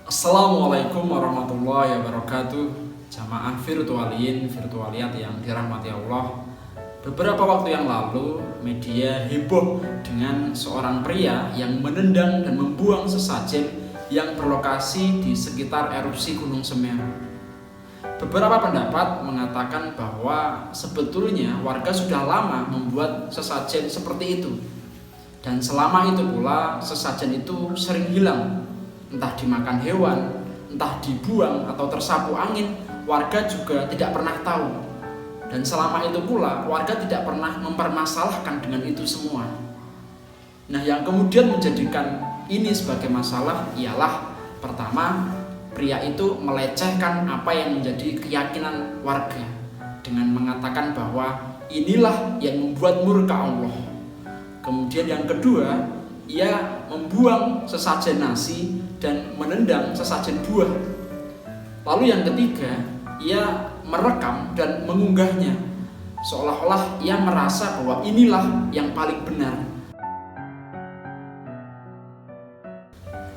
Assalamualaikum warahmatullahi wabarakatuh. Jamaah virtualiat yang dirahmati Allah. Beberapa waktu yang lalu, media heboh dengan seorang pria yang menendang dan membuang sesajen yang berlokasi di sekitar erupsi Gunung Semeru. Beberapa pendapat mengatakan bahwa sebetulnya warga sudah lama membuat sesajen seperti itu. Dan selama itu pula sesajen itu sering hilang, entah dimakan hewan, entah dibuang atau tersapu angin, warga juga tidak pernah tahu. Dan selama itu pula warga tidak pernah mempermasalahkan dengan itu semua. Nah, yang kemudian menjadikan ini sebagai masalah ialah pertama, pria itu melecehkan apa yang menjadi keyakinan warga dengan mengatakan bahwa inilah yang membuat murka Allah. Kemudian yang kedua, ia membuang sesajen nasi dan menendang sesajen buah. Lalu yang ketiga, ia merekam dan mengunggahnya, seolah-olah ia merasa bahwa inilah yang paling benar.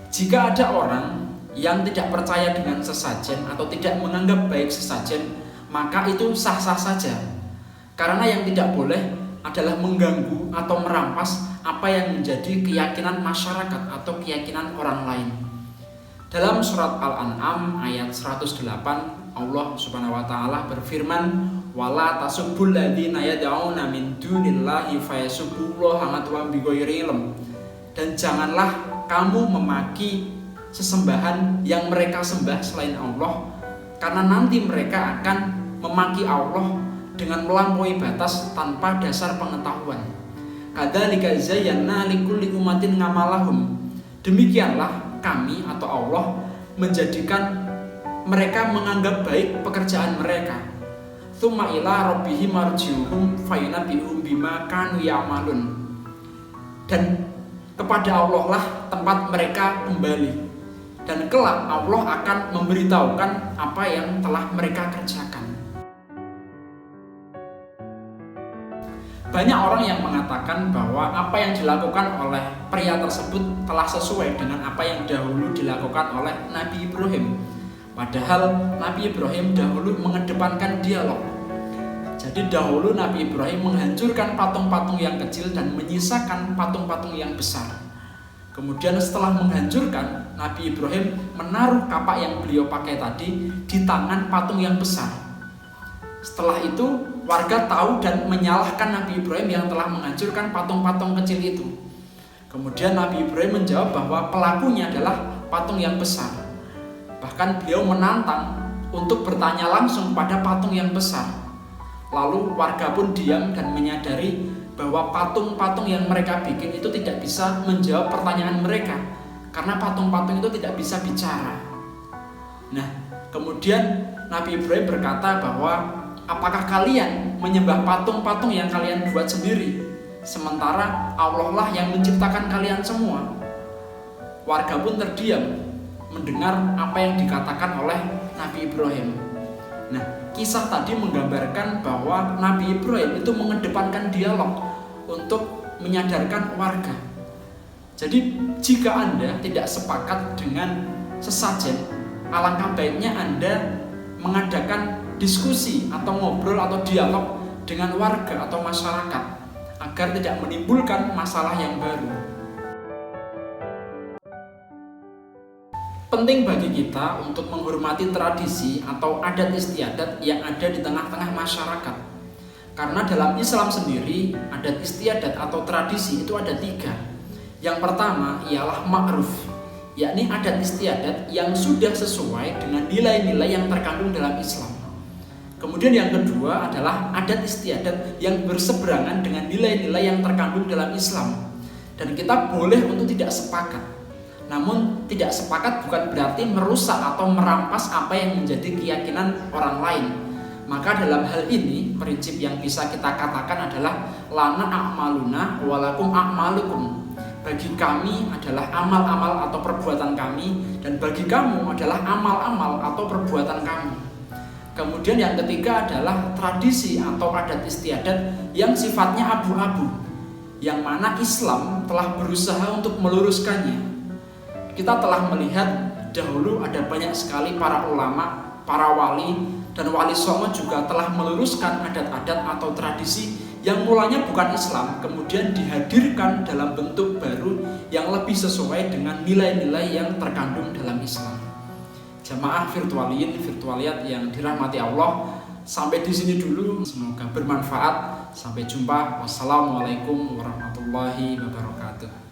Jika ada orang yang tidak percaya dengan sesajen atau tidak menganggap baik sesajen, maka itu sah-sah saja. Karena yang tidak boleh adalah mengganggu atau merampas apa yang menjadi keyakinan masyarakat atau keyakinan orang lain. Dalam surat Al-An'am ayat 108, Allah Subhanahu wa taala berfirman, "Wala tasubbul ladzina yad'una min dunillahi fayasubbullaha adwan bighairi ilm." Dan janganlah kamu memaki sesembahan yang mereka sembah selain Allah, karena nanti mereka akan memaki Allah dengan melampaui batas tanpa dasar pengetahuan. Kadzalika zayyana likulli ummatin ngamalahum. Demikianlah kami atau Allah menjadikan mereka menganggap baik pekerjaan mereka. Tsumma ila rabbihim marji'uhum fayunabbi'uhum bima kanu ya'malun. Dan kepada Allah lah tempat mereka kembali. Dan kelak Allah akan memberitahukan apa yang telah mereka kerjakan. Banyak orang yang mengatakan bahwa apa yang dilakukan oleh pria tersebut telah sesuai dengan apa yang dahulu dilakukan oleh Nabi Ibrahim. Padahal Nabi Ibrahim dahulu mengedepankan dialog. Jadi dahulu Nabi Ibrahim menghancurkan patung-patung yang kecil dan menyisakan patung-patung yang besar. Kemudian setelah menghancurkan, Nabi Ibrahim menaruh kapak yang beliau pakai tadi di tangan patung yang besar. Setelah itu warga tahu dan menyalahkan Nabi Ibrahim yang telah menghancurkan patung-patung kecil itu. Kemudian Nabi Ibrahim menjawab bahwa pelakunya adalah patung yang besar. Bahkan beliau menantang untuk bertanya langsung pada patung yang besar. Lalu warga pun diam dan menyadari bahwa patung-patung yang mereka bikin itu tidak bisa menjawab pertanyaan mereka, karena patung-patung itu tidak bisa bicara. Nah, kemudian Nabi Ibrahim berkata bahwa apakah kalian menyembah patung-patung yang kalian buat sendiri, sementara Allah lah yang menciptakan kalian semua? Warga pun terdiam mendengar apa yang dikatakan oleh Nabi Ibrahim. Nah, kisah tadi menggambarkan bahwa Nabi Ibrahim itu mengedepankan dialog untuk menyadarkan warga. Jadi, jika Anda tidak sepakat dengan sesajen, alangkah baiknya Anda mengadakan diskusi atau ngobrol atau dialog dengan warga atau masyarakat agar tidak menimbulkan masalah yang baru. Penting bagi kita untuk menghormati tradisi atau adat istiadat yang ada di tengah-tengah masyarakat. Karena dalam Islam sendiri, adat istiadat atau tradisi itu ada 3. Yang pertama ialah ma'ruf, yakni adat istiadat yang sudah sesuai dengan nilai-nilai yang terkandung dalam Islam. Kemudian yang kedua adalah adat istiadat yang berseberangan dengan nilai-nilai yang terkandung dalam Islam. Dan kita boleh untuk tidak sepakat. Namun tidak sepakat bukan berarti merusak atau merampas apa yang menjadi keyakinan orang lain. Maka dalam hal ini prinsip yang bisa kita katakan adalah lana a'maluna walakum a'malukum. Bagi kami adalah amal-amal atau perbuatan kami, dan bagi kamu adalah amal-amal atau perbuatan kami. Kemudian yang ketiga adalah tradisi atau adat istiadat yang sifatnya abu-abu, yang mana Islam telah berusaha untuk meluruskannya. Kita telah melihat dahulu ada banyak sekali para ulama, para wali, dan wali songo juga telah meluruskan adat-adat atau tradisi yang mulanya bukan Islam, kemudian dihadirkan dalam bentuk baru yang lebih sesuai dengan nilai-nilai yang terkandung dalam Islam. Jamaah virtualiyin, virtualiat yang dirahmati Allah, sampai di sini dulu, semoga bermanfaat. Sampai jumpa. Wassalamualaikum warahmatullahi wabarakatuh.